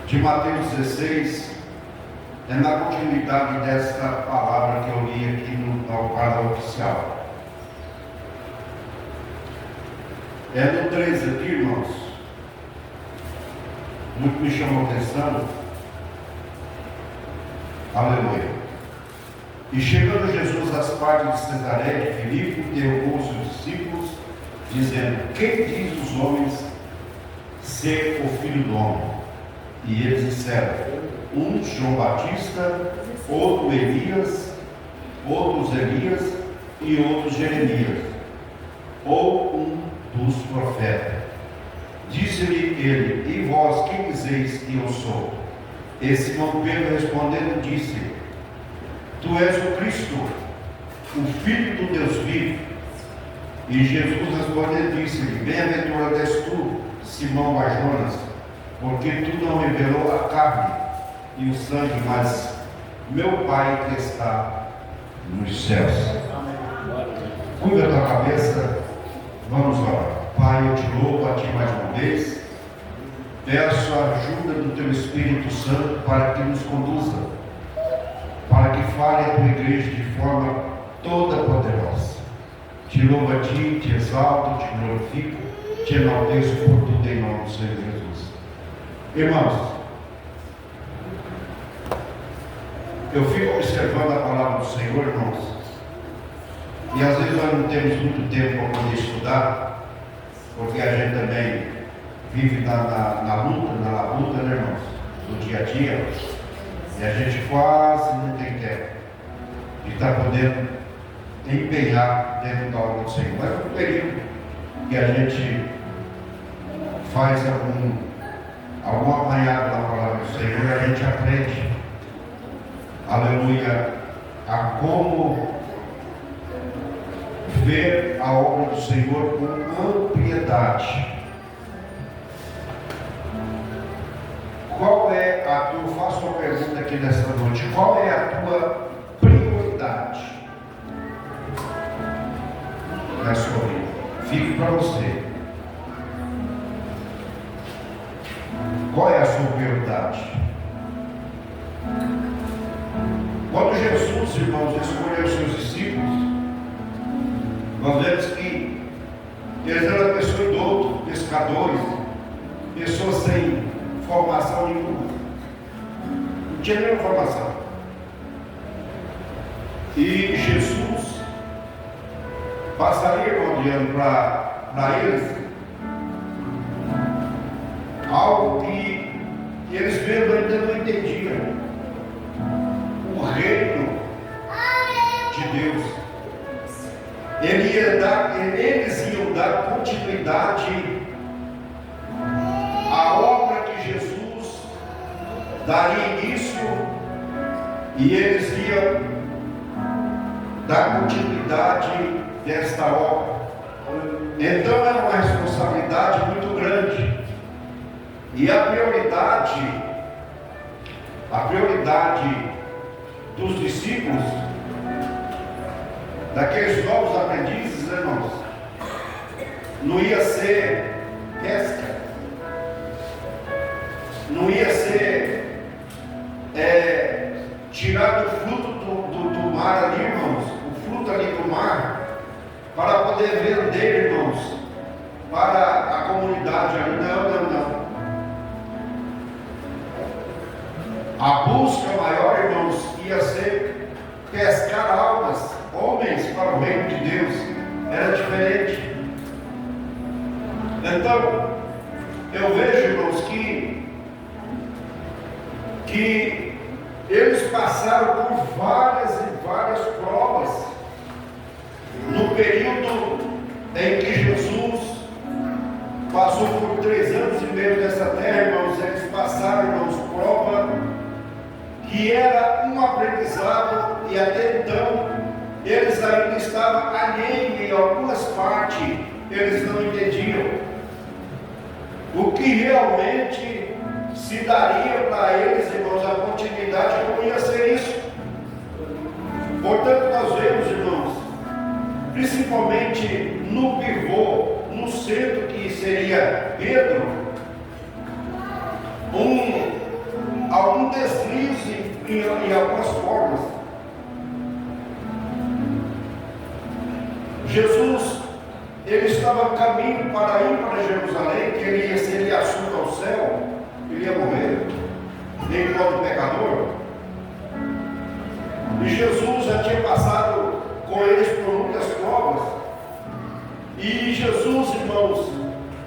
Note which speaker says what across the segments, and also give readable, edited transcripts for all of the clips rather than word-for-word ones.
Speaker 1: de Mateus 16 é na continuidade desta palavra que eu li aqui no quadro oficial. É no 13 aqui, irmãos. Muito me chamou a atenção. Aleluia. E chegando Jesus às partes de Cesareia de Filipe, interrogou os seus discípulos, dizendo: quem diz os homens ser o Filho do Homem? E eles disseram: uns João Batista, outro Elias, outros Elias e outros Jeremias, ou um dos profetas. Disse-lhe ele: e vós, quem dizeis que eu sou? E Simão Pedro respondendo disse: tu és o Cristo, o Filho do Deus vivo. E Jesus respondendo disse-lhe: bem-aventurado és tu, Simão Bar-Jonas, porque tu não revelou a carne e o sangue, mas meu Pai que está nos céus. Curva a tua cabeça, vamos orar. Pai, eu te louvo a ti mais uma vez, peço a ajuda do teu Espírito Santo para que nos conduza, para que fale a tua igreja de forma toda poderosa. Te louvo a ti, te exalto, te glorifico, te enalteço por tudo em nome do Senhor Jesus. Irmãos, eu fico observando a palavra do Senhor, irmãos, e às vezes nós não temos muito tempo para poder estudar, porque a gente também vive na luta, na labuta, né, irmãos, do dia a dia, e a gente quase não tem tempo de estar podendo empenhar dentro da obra do Senhor. Mas no período que a gente faz algum apanhado da palavra do Senhor, a gente aprende, aleluia, a como ver a obra do Senhor com ampliedade. Qual é a tua, eu faço uma pergunta aqui nesta noite, qual é a tua prioridade na sua vida? Fique para você. Qual é a sua prioridade? Quando Jesus, irmãos, escolheu os seus discípulos, nós vemos que eles eram pessoas doutos, pescadores, pessoas sem formação nenhuma, não tinha nenhuma formação. E Jesus passaria, olhando para eles algo que eles mesmos ainda não entendiam: o reino de Deus. Eles iam dar continuidade à obra que Jesus daria início, e eles iam dar continuidade desta obra. Então era uma responsabilidade muito grande, e a prioridade dos discípulos, daqueles novos aprendizes, irmãos, não ia ser pesca, não ia ser tirar o fruto do mar ali, irmãos, o fruto ali do mar, para poder vender, irmãos, para a comunidade ali. Não. A busca maior, irmãos, ia ser pescar almas, homens para o reino de Deus. Era diferente. Então, eu vejo, irmãos, que eles passaram por várias e várias provas no período em que Jesus passou por 3 anos e meio nessa terra, irmãos. Eles passaram, irmãos, prova que era um aprendizado, e até então eles ainda estavam alheios em algumas partes, eles não entendiam o que realmente se daria para eles, irmãos, a continuidade, como ia ser isso. Portanto, nós vemos, irmãos, principalmente no pivô, no centro que seria Pedro, algum deslize em algumas formas. Jesus, ele estava a caminho para ir para Jerusalém, que ele ia ser assunto ao céu, ele ia morrer, nem modo pecador. E Jesus já tinha passado com eles por muitas provas. E Jesus, irmãos,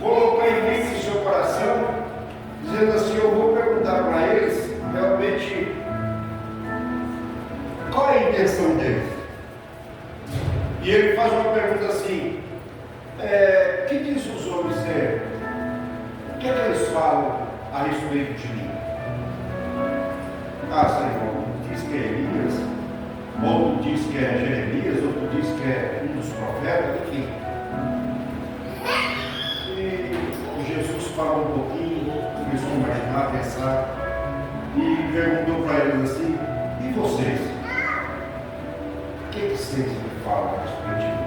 Speaker 1: colocou em mente em seu coração, dizendo assim: eu vou perguntar para eles realmente qual é a intenção deles. E ele faz uma pergunta assim: que diz os homens ser? O que é que eles falam a respeito de mim? Ah, Senhor, diz que é Elias, outro diz que é Jeremias, outro diz que é um dos profetas, enfim. E Jesus parou um pouquinho, começou a imaginar, a pensar, e perguntou para eles assim: e vocês? O que vocês me falam a respeito de mim?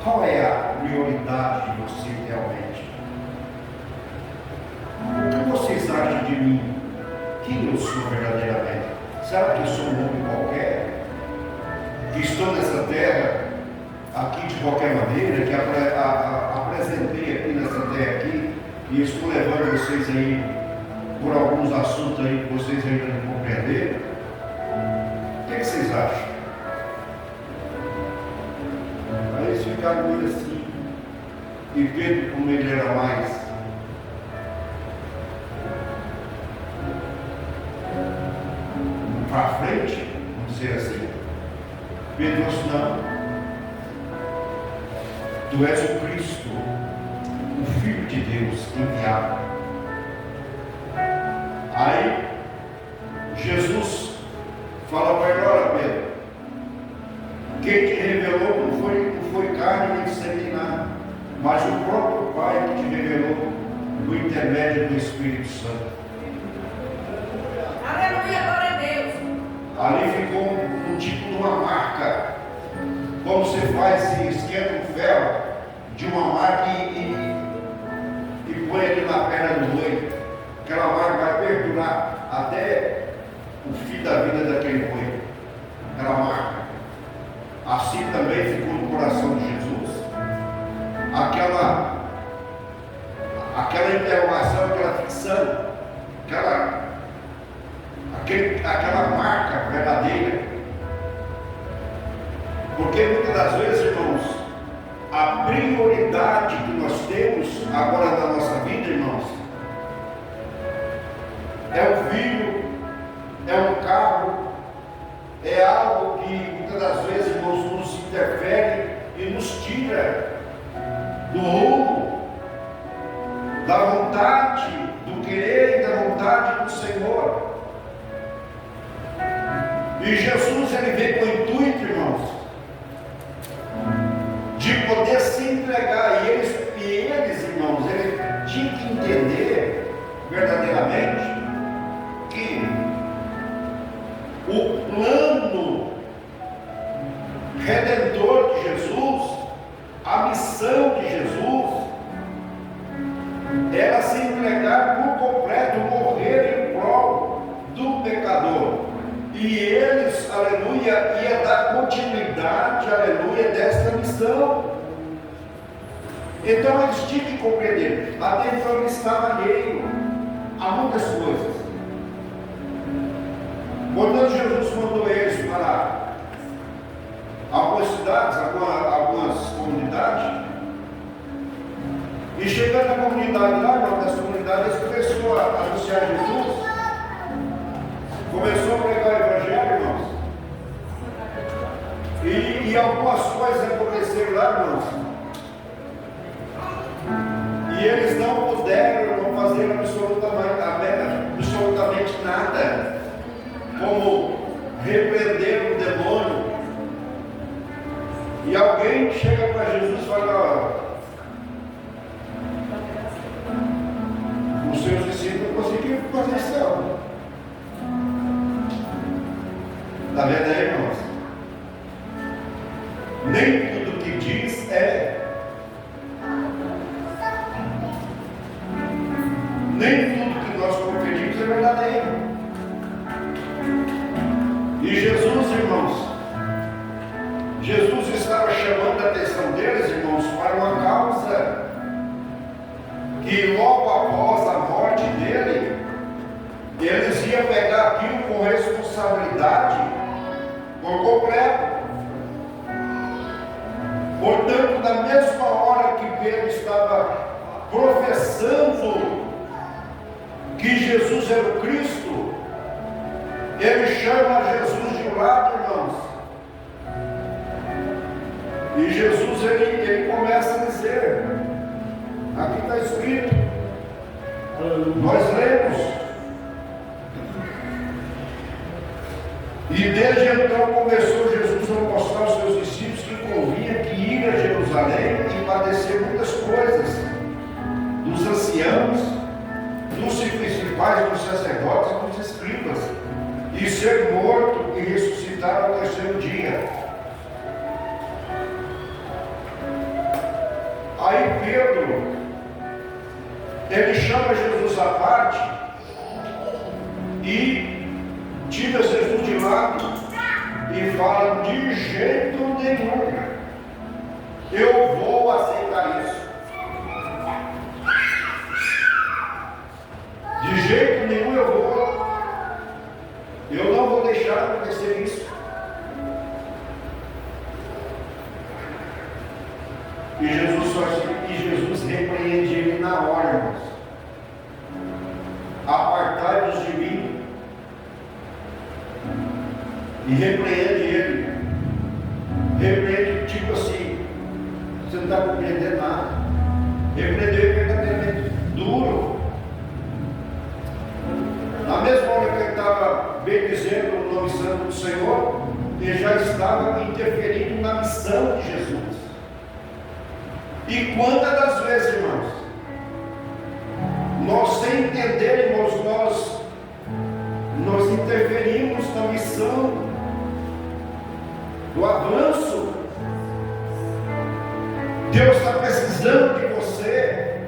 Speaker 1: Qual é a prioridade de você realmente? O que vocês acham de mim? Quem eu sou verdadeiramente? Será que eu sou um homem qualquer? Que estou nessa terra, aqui de qualquer maneira, que apresentei aqui nessa terra aqui, e estou levando vocês aí por alguns assuntos aí que vocês ainda não compreenderam? O que vocês acham? Aí eles ficaram meio assim. E Pedro, como ele era mais para frente, vamos dizer assim, Pedro disse: não, tu és o Cristo, o Filho de Deus enviado. Aí Jesus fala para ele: olha, Pedro, quem te revelou não foi carne nem sangue nada, mas o próprio Pai que te revelou por intermédio do Espírito Santo.
Speaker 2: Aleluia, glória a Deus.
Speaker 1: Ali ficou um tipo de uma marca, como você faz e esquenta um ferro de uma marca e põe ali na perna do boi. Aquela marca vai perdurar até o fim da vida daquele boi. Aquela marca. Assim também ficou no coração de Jesus. Aquela interrogação, aquela ficção, aquela marca verdadeira. Porque muitas das vezes, irmãos, a prioridade que nós temos agora na nossa vida, irmãos, é um filho, é um carro, é algo que muitas das vezes, irmãos, nos interfere e nos tira do rumo, da vontade, do querer e da vontade do Senhor. E Jesus, ele veio com o intuito, irmãos, de poder se entregar. E eles, irmãos, ele tinha que entender verdadeiramente que o plano redentor de Jesus, a missão de Jesus, era se entregar por completo, morrer em prol do pecador. E eles, aleluia, ia dar continuidade, aleluia, desta missão. Então eles tinham que compreender. Até então ele estava alheio a muitas coisas. Quando Jesus mandou eles para algumas cidades, algumas comunidades, e chegando na comunidade lá, uma das comunidades, eles começou a anunciar Jesus, começou a pregar o Evangelho, irmãos, e algumas coisas aconteceram lá, irmãos, e eles não puderam não fazer absolutamente nada, como repreender o demônio. E alguém chega para Jesus e fala: os seus discípulos não conseguiram fazer isso. Está vendo aí, irmãos? Nem tudo que diz é. Nem tudo verdadeiro. E Jesus, irmãos, Jesus estava chamando a atenção deles, irmãos, para uma causa que logo após a morte dele, eles iam pegar aquilo com responsabilidade por completo. Portanto, na mesma hora que Pedro estava professando que Jesus era o Cristo, ele chama Jesus de um lado, irmãos, e Jesus ele começa a dizer, aqui está escrito, nós lemos, e desde então começou Jesus a mostrar aos seus discípulos que convinha que ir a Jerusalém e padecer muitas coisas dos anciãos, dos principais, dos sacerdotes e dos escribas, e ser morto e ressuscitar ao terceiro dia. Aí Pedro, ele chama Jesus à parte e tira Jesus de lado e fala, de jeito nenhum eu vou aceitar isso. De jeito nenhum eu não vou deixar acontecer isso. E Jesus repreende ele na hora, irmãos. Apartai-vos de mim. E repreende ele. Repreende tipo assim, você não está compreendendo nada. Repreendeu ele verdadeiramente duro. Na mesma hora que ele estava bendizendo o nome santo do Senhor, ele já estava interferindo na missão de Jesus. E quantas das vezes, irmãos, nós sem entender, irmãos, nós interferimos na missão do avanço. Deus está precisando de você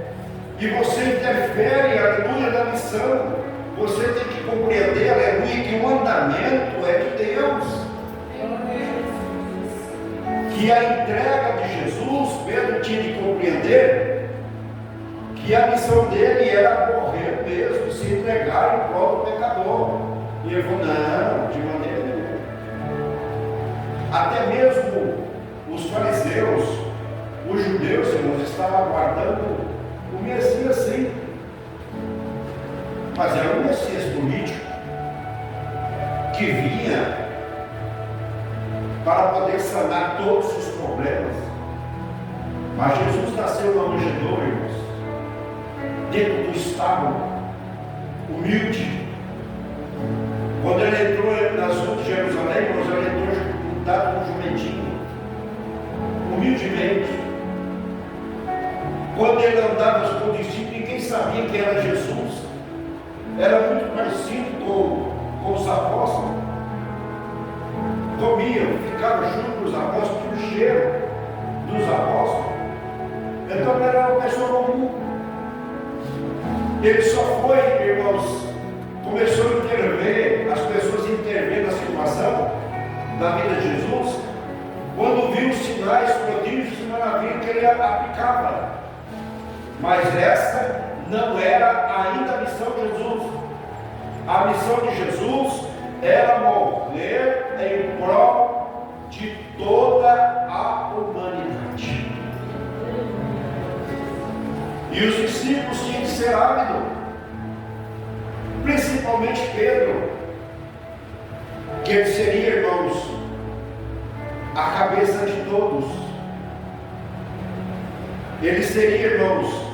Speaker 1: e você interfere, aleluia, na missão. Você tem que compreender, aleluia, que o andamento é de Deus. Que a entrega de Jesus, Pedro tinha de compreender que a missão dele era morrer mesmo, se entregar em prol do pecador. E ele falou, não, de maneira nenhuma. Até mesmo os fariseus, os judeus, irmãos, estavam aguardando o Messias, sim. Mas era um Messias político que vinha para poder sanar todos os problemas. Mas Jesus nasceu na manjedoura, irmãos, dentro do estábulo, humilde. Quando ele entrou nas ruas de Jerusalém, irmãos, ele entrou montado com um jumentinho, humildemente. Quando ele andava com os discípulos, ninguém sabia quem era Jesus. Era muito parecido com os apóstolos. Comiam, ficavam junto com os apóstolos, tinha o cheiro dos apóstolos. Então ele era uma pessoa comum. Ele só foi, irmãos, começou a intervir, as pessoas intervêm na situação da vida de Jesus, quando viu os sinais, prodígios e maravilhas que ele aplicava. Mas essa não era ainda a missão de Jesus. A missão de Jesus era morrer em prol de toda a humanidade. E os discípulos tinham que ser ávidos, principalmente Pedro, que ele seria, irmãos, a cabeça de todos. Ele seria, irmãos,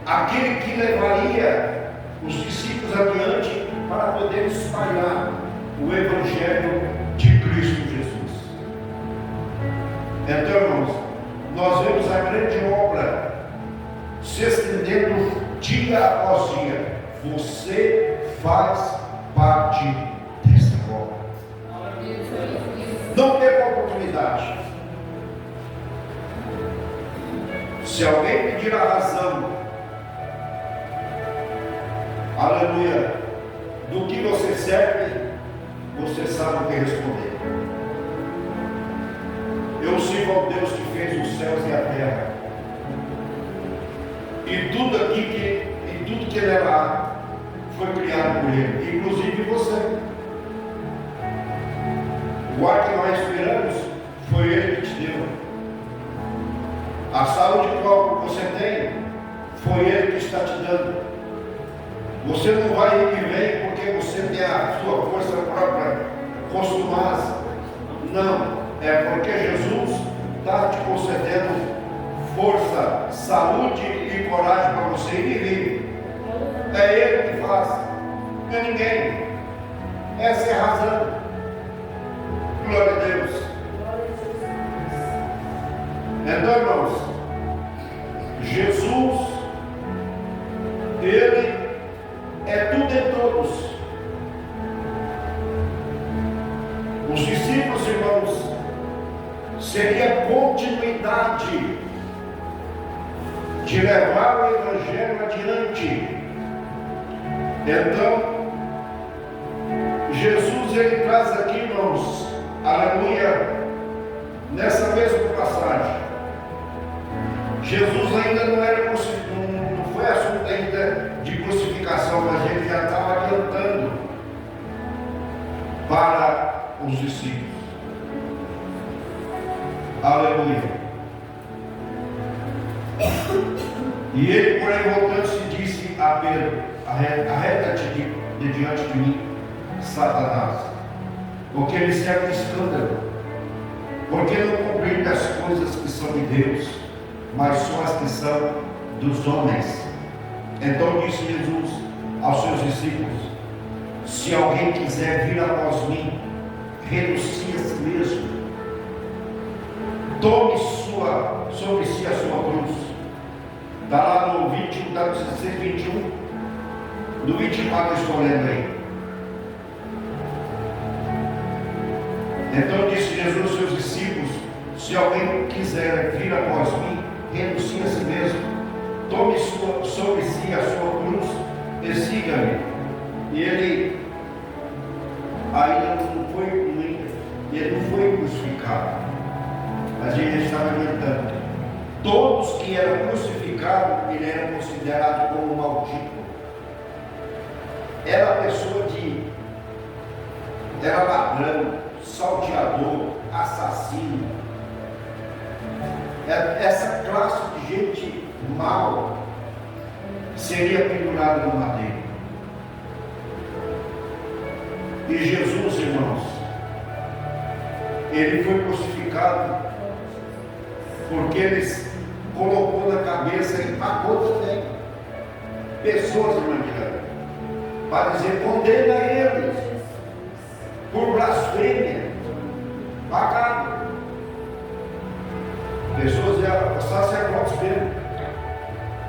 Speaker 1: aquele que levaria os discípulos adiante para poder espalhar o Evangelho de Cristo Jesus. Então, irmãos, nós vemos a grande obra se estendendo dia após dia. Você faz parte dessa obra. Não perca a oportunidade. Se alguém pedir a razão aleluia, do que você serve, você sabe o que responder. Eu sirvo ao Deus que fez os céus e a terra, e tudo que ele é lá foi criado por ele, inclusive você. O ar que nós respiramos foi ele que te deu. A saúde qual você tem foi ele que está te dando. Você não vai ir e vem porque você tem a sua força própria costumada. Não, é porque Jesus está te concedendo força, saúde e coragem para você ir e vir. É ele que faz, não é ninguém. Essa é a razão. Glória a Deus. Então, irmãos, Jesus, ele é tudo em todos. Os discípulos, irmãos, seria continuidade de levar o Evangelho adiante. Então, Jesus, ele traz aqui, irmãos, aleluia, nessa mesma passagem. Jesus ainda não era não foi assunto ainda de crucificação, mas ele já estava adiantando para os discípulos. Aleluia. E ele, porém, voltando-se, disse a Pedro: arreta-te de diante de mim, Satanás, porque ele serve de escândalo, porque não compreende as coisas que são de Deus, mas só as que são dos homens. Então disse Jesus aos seus discípulos: se alguém quiser vir após mim, renuncie a si mesmo, tome sobre si a sua cruz. Está lá no 21, está no 16, 21, no 24 eu estou lendo aí. Então disse Jesus aos seus discípulos: se alguém quiser vir após mim, renuncie a si mesmo, tome sobre si a sua cruz e siga-me. E ele ainda não foi crucificado, mas ele estava alimentando. Todos que eram crucificados, ele era considerado como maldito. Era pessoa era ladrão, salteador, assassino. Essa classe de gente mal seria pendurada no madeiro. E Jesus, irmãos, ele foi crucificado porque ele colocou na cabeça e pagou também pessoas, irmã, para dizer: condena eles por blasfêmia, pagado. Pessoas sacerdotes mesmo.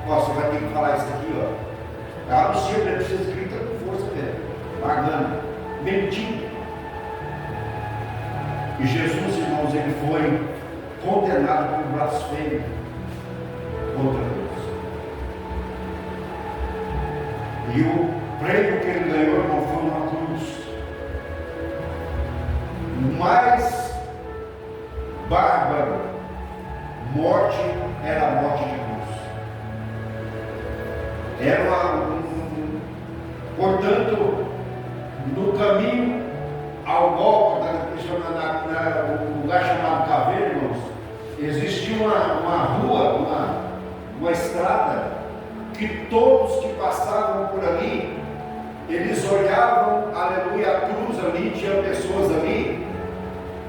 Speaker 1: Você vai ter que falar isso aqui, ó. A Lucia precisa escrita com força mesmo, pagando, mentindo. E Jesus, irmãos, ele foi condenado por blasfêmia contra Deus. E o prêmio que ele ganhou não foi uma cruz. O mais bárbaro morte era a morte de cruz. Era portanto, no caminho ao golpe, no lugar chamado Caveira, irmãos, existia uma rua, uma estrada, que todos que passavam por ali, eles olhavam, aleluia, a cruz ali, tinha pessoas ali,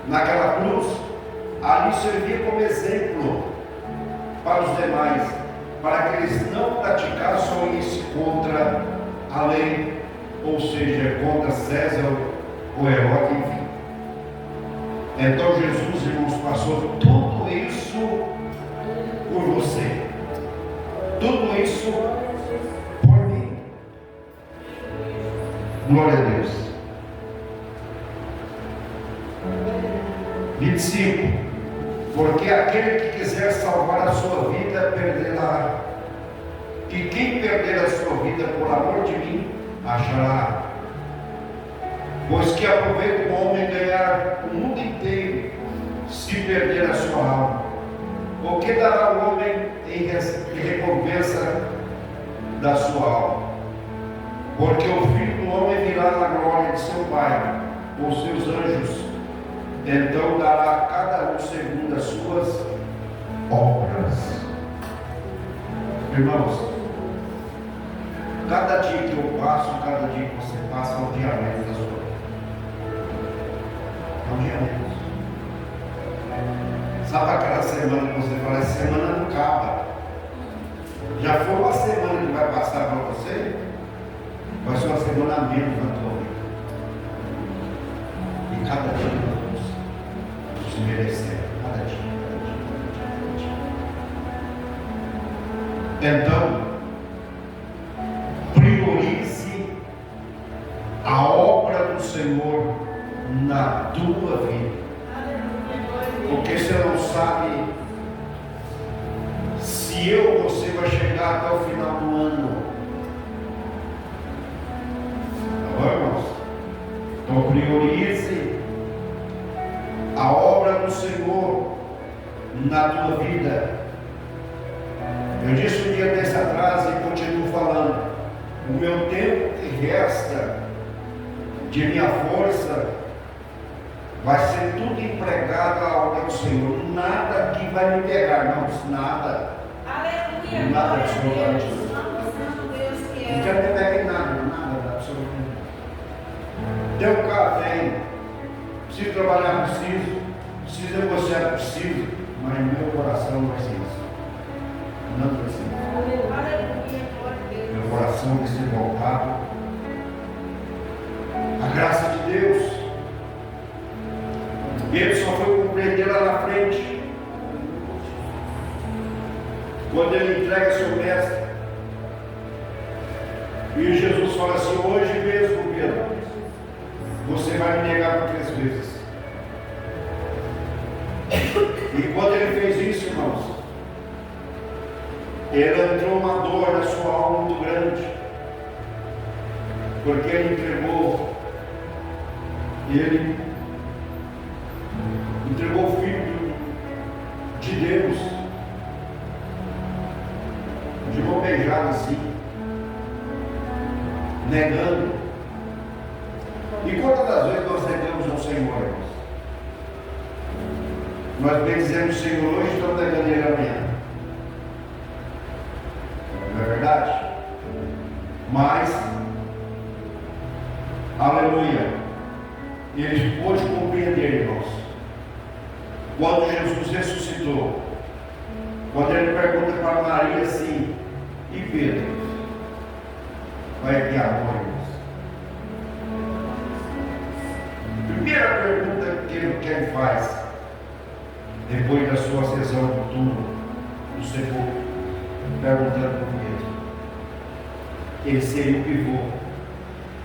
Speaker 1: naquela cruz, ali servia como exemplo para os demais, para que eles não praticassem isso contra a lei, ou seja, contra César ou Herodes, enfim. Então Jesus, irmãos, passou tudo isso por você, tudo isso por mim. Glória a Deus. 25. Porque aquele que quiser salvar a sua vida, perderá. que quem perder a sua vida por amor de mim, achará. Pois que aproveita o homem ganhar o mundo inteiro, se perder a sua alma? O que dará o homem em recompensa da sua alma? Porque o Filho do Homem virá na glória de seu Pai, com seus anjos, então dará a cada um segundo as suas obras. Irmãos, cada dia que eu passo, cada dia que você passa, é um dia menos da sua vida. É um dia menos. Sabe aquela semana que você fala, essa semana não acaba. Já foi uma semana que vai passar para você, vai ser uma semana a menos na tua vida. E cada dia nós vamos nos merecer. Cada dia, cada dia, cada dia. Então, priorize a obra do Senhor na tua vida. Porque você não sabe se eu ou você vai chegar até o final do ano. Tá bom, irmãos? Então priorize a obra do Senhor na tua vida. Eu disse um dia desse atrás e continuo falando. O meu tempo que resta de minha força vai ser tudo empregado à obra do Senhor. Nada que vai me pegar, não, nada.
Speaker 2: Aleluia.
Speaker 1: Nada absolutamente. Não quero me pegar em nada, absolutamente. Deu um carro, tem. Preciso trabalhar, preciso negociar, preciso. Mas meu coração não vai ser isso. Não precisa. Meu coração vai ser voltado à graça de Deus. Ele só foi compreender lá na frente, quando ele entrega seu mestre. E Jesus fala assim: hoje mesmo, Pedro, você vai me negar por 3 vezes. E quando ele fez isso, irmãos, ele entrou uma dor na sua alma muito grande, porque ele entregou o Filho de Deus de mão beijada assim, negando. E quantas das vezes nós negamos ao Senhor, irmãos? Nós bendizemos o Senhor hoje e estamos negando Ele amanhã. Não é verdade? Mas, aleluia, ele pôde compreender, irmãos. Quando Jesus ressuscitou, quando ele pergunta para Maria assim: e Pedro? Vai ter amor, irmãos? Primeira pergunta que ele faz, depois da sua ascensão do túmulo, do sepulcro, perguntando para Pedro. Ele seria o pivô.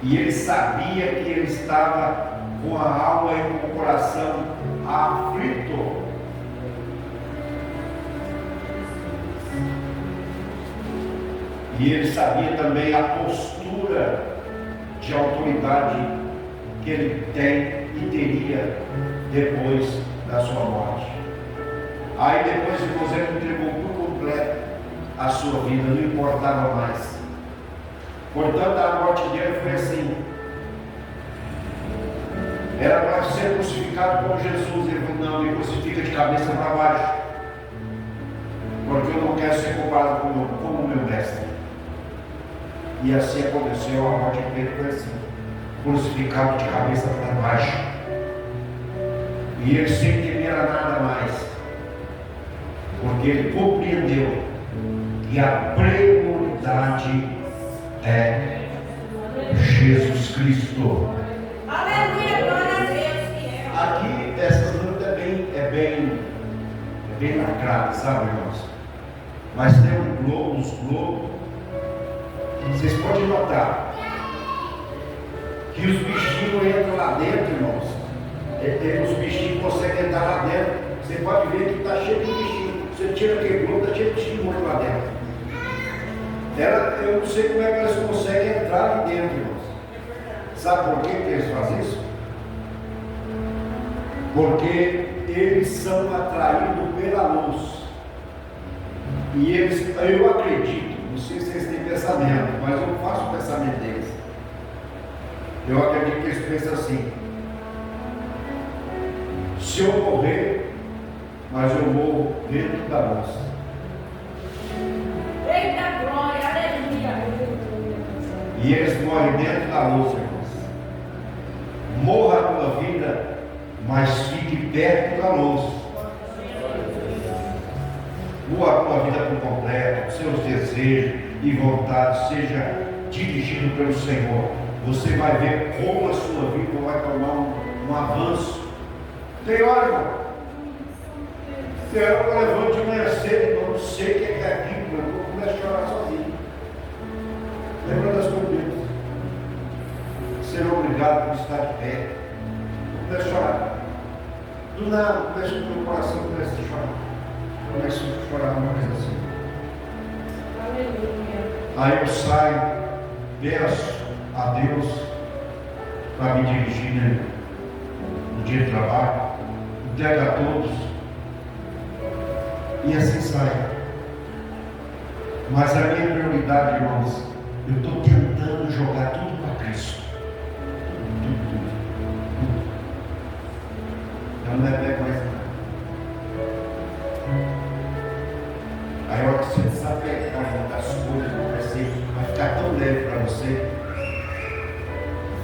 Speaker 1: E ele sabia que ele estava com a alma e com o coração aflito. E ele sabia também a postura de autoridade que ele tem e teria depois da sua morte. Aí depois, irmãos, ele entregou por completo a sua vida, não importava mais. Portanto, a morte dele foi assim. Era para ser crucificado como Jesus. Ele falou: não, me crucifica de cabeça para baixo, porque eu não quero ser comparado como meu mestre. E assim aconteceu. A morte dele foi assim, crucificado de cabeça para baixo. E ele sem temer a nada mais, porque ele compreendeu que a prioridade é Jesus Cristo.
Speaker 2: Aleluia, glória a Deus.
Speaker 1: Aqui, essas lutas é bem lacrada, sabe, irmãos? Mas tem um globo, uns globos. Vocês podem notar que os bichinhos entram lá dentro, irmãos. Os bichinhos conseguem entrar lá dentro. Você pode ver que está cheio de bichinho. Você tira aquele globo, está cheio de bichinho morto lá dentro. Eu não sei como é que eles conseguem entrar ali dentro, irmãos. Sabe por que eles fazem isso? Porque eles são atraídos pela luz. E eles, eu acredito, não sei se eles têm pensamento, mas eu faço o pensamento deles. Eu acredito que eles pensam assim: se eu morrer, mas eu morro dentro da luz.
Speaker 2: Eita glória, aleluia.
Speaker 1: E eles morrem dentro da luz, irmãos. Morra a tua vida, mas fique perto da luz. Morra a tua vida por completo, seus desejos e vontades seja dirigido pelo Senhor. Você vai ver como a sua vida vai tomar um avanço. Tem hora, irmão. Tem hora que eu levanto de manhã cedo, eu não sei o que é aquilo, eu começo a chorar sozinho. Lembra das coisas. Ser obrigado por estar de pé. Eu começo a chorar. Do nada, começo o meu coração, começa a chorar. Começo a chorar uma coisa assim.
Speaker 2: Aleluia.
Speaker 1: Aí eu saio, peço a Deus para me dirigir, né, no dia de trabalho, entrego a todos e assim sai. Mas a minha prioridade, irmãos, eu estou tentando jogar tudo para Cristo. Tudo. Eu não é pego mais nada. Aí a hora que você desapegar das coisas, vai ficar tão leve para você.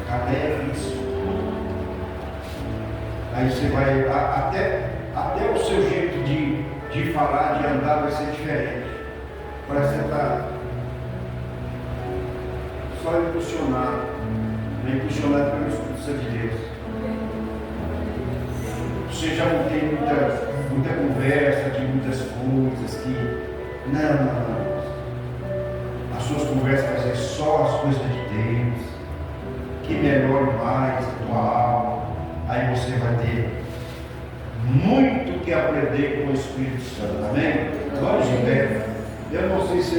Speaker 1: Vai ficar leve isso. Aí você vai, até o seu jeito de falar, de andar vai ser diferente. Parece que você está só impulsionado, impulsionado pelo Espírito Santo de Deus. Você já não tem muita conversa de muitas coisas que. Não. As suas conversas vão ser só as coisas de Deus. Que melhore mais a tua alma. Aí você vai ter muito que aprender com o Espírito Santo. Amém? Vamos em pé. Eu não sei se